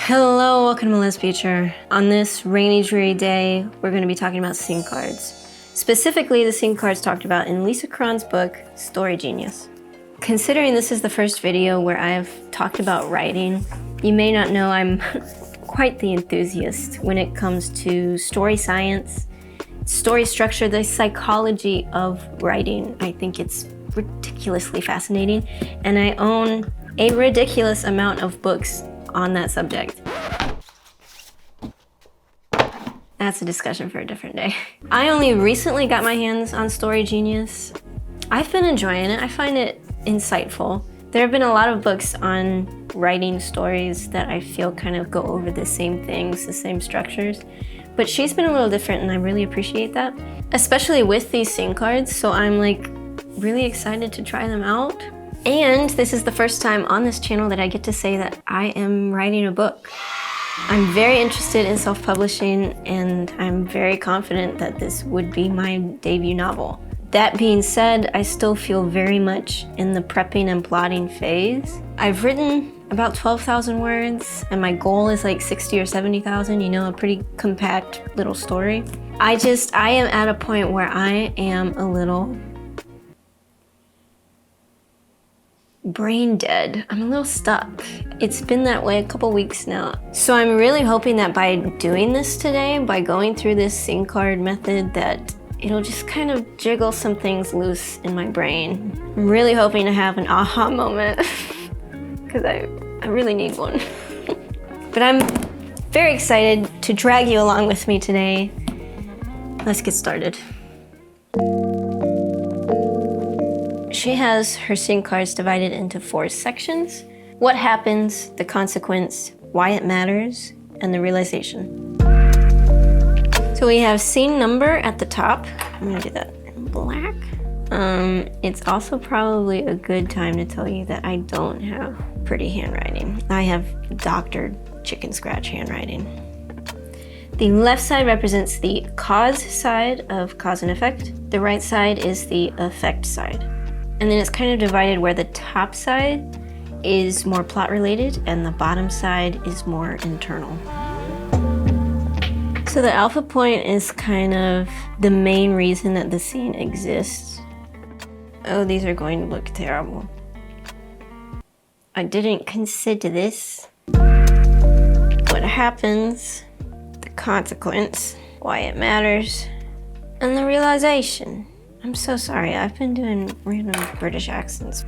Hello, welcome to Liz Future. On this rainy, dreary day, we're going to be talking about scene cards. Specifically, the scene cards talked about in Lisa Cron's book, Story Genius. Considering this is the first video where I've talked about writing, you may not know I'm quite the enthusiast when it comes to story science, story structure, the psychology of writing. I think it's ridiculously fascinating, and I own a ridiculous amount of books on that subject. That's a discussion for a different day. I only recently got my hands on Story Genius. I've been enjoying it. I find it insightful. There have been a lot of books on writing stories that I feel kind of go over the same things, the same structures, but she's been a little different and I really appreciate that, especially with these scene cards. So I'm like really excited to try them out. And this is the first time on this channel that I get to say that I am writing a book. I'm very interested in self-publishing, and I'm very confident that this would be my debut novel. That being said, I still feel very much in the prepping and plotting phase. I've written about 12,000 words, and my goal is like 60 or 70,000, you know, a pretty compact little story. I am at a point where I am a little brain dead. I'm a little stuck. It's been that way a couple weeks now. So I'm really hoping that by doing this today, by going through this scene card method, that it'll just kind of jiggle some things loose in my brain. I'm really hoping to have an aha moment because I really need one. But I'm very excited to drag you along with me today. Let's get started. She has her scene cards divided into 4 sections: what happens, the consequence, why it matters, and the realization. So we have scene number at the top. I'm gonna do that in black. It's also probably a good time to tell you that I don't have pretty handwriting. I have doctored chicken scratch handwriting. The left side represents the cause side of cause and effect. The right side is the effect side. And then it's kind of divided where the top side is more plot related and the bottom side is more internal. So the alpha point is kind of the main reason that the scene exists. Oh, these are going to look terrible. I didn't consider this. What happens, the consequence, why it matters, and the realization. I'm so sorry, I've been doing random British accents.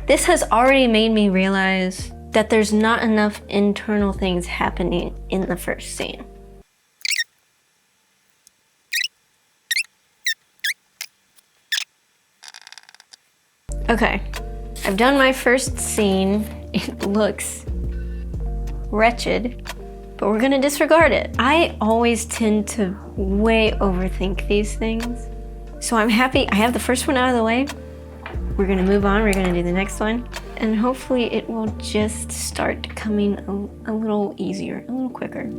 This has already made me realize that there's not enough internal things happening in the first scene. Okay, I've done my first scene. It looks wretched, but we're gonna disregard it. I always tend to way overthink these things. So I'm happy I have the first one out of the way. We're gonna move on, we're gonna do the next one, and hopefully it will just start coming a little easier, a little quicker.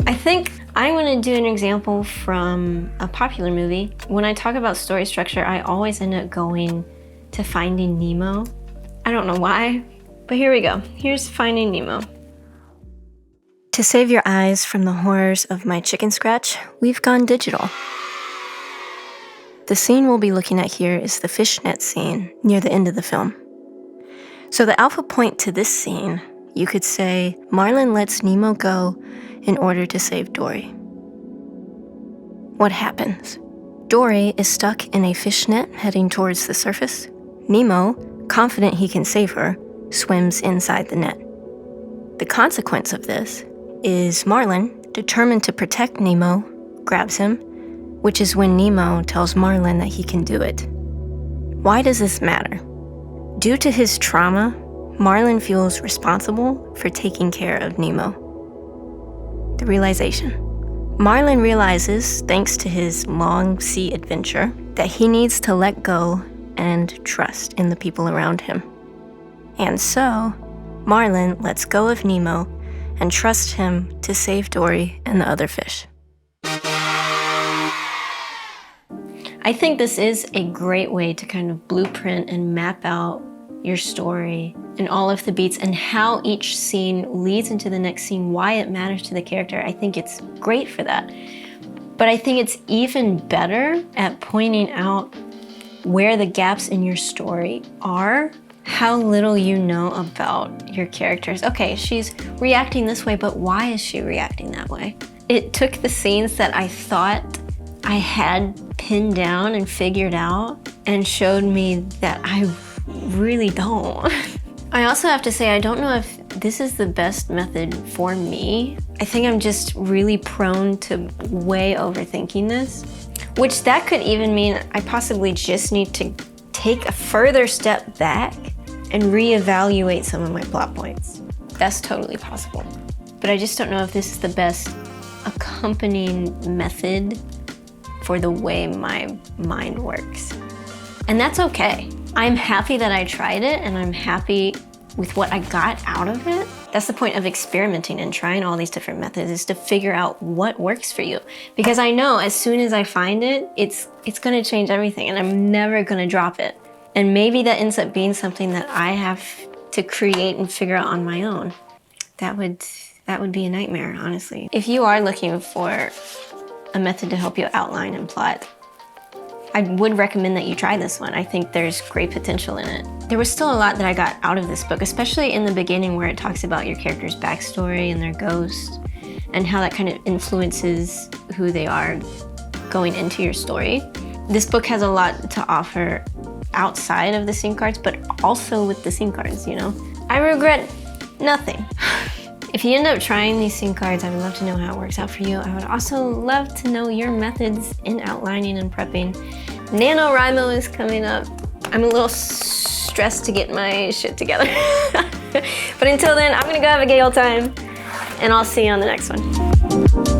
I think I'm gonna do an example from a popular movie. When I talk about story structure, I always end up going to Finding Nemo. I don't know why, but here we go. Here's Finding Nemo. To save your eyes from the horrors of my chicken scratch, we've gone digital. The scene we'll be looking at here is the fishnet scene near the end of the film. So the alpha point to this scene, you could say Marlin lets Nemo go in order to save Dory. What happens? Dory is stuck in a fishnet heading towards the surface. Nemo, confident he can save her, swims inside the net. The consequence of this is Marlin, determined to protect Nemo, grabs him, which is when Nemo tells Marlin that he can do it. Why does this matter? Due to his trauma, Marlin feels responsible for taking care of Nemo. The realization. Marlin realizes, thanks to his long sea adventure, that he needs to let go and trust in the people around him. And so, Marlin lets go of Nemo and trusts him to save Dory and the other fish. I think this is a great way to kind of blueprint and map out your story and all of the beats and how each scene leads into the next scene, why it matters to the character. I think it's great for that. But I think it's even better at pointing out where the gaps in your story are, how little you know about your characters. Okay, she's reacting this way, but why is she reacting that way? It took the scenes that I thought I had pinned down and figured out and showed me that I really don't. I also have to say, I don't know if this is the best method for me. I think I'm just really prone to way overthinking this, which that could even mean I possibly just need to take a further step back and reevaluate some of my plot points. That's totally possible. But I just don't know if this is the best accompanying method for the way my mind works. And that's okay. I'm happy that I tried it and I'm happy with what I got out of it. That's the point of experimenting and trying all these different methods, is to figure out what works for you. Because I know as soon as I find it, it's gonna change everything and I'm never gonna drop it. And maybe that ends up being something that I have to create and figure out on my own. That would be a nightmare, honestly. If you are looking for a method to help you outline and plot, I would recommend that you try this one. I think there's great potential in it. There was still a lot that I got out of this book, especially in the beginning where it talks about your character's backstory and their ghost and how that kind of influences who they are going into your story. This book has a lot to offer outside of the scene cards, but also with the scene cards, you know? I regret nothing. If you end up trying these scene cards, I would love to know how it works out for you. I would also love to know your methods in outlining and prepping. NaNoWriMo is coming up. I'm a little stressed to get my shit together. But until then, I'm gonna go have a gay old time, and I'll see you on the next one.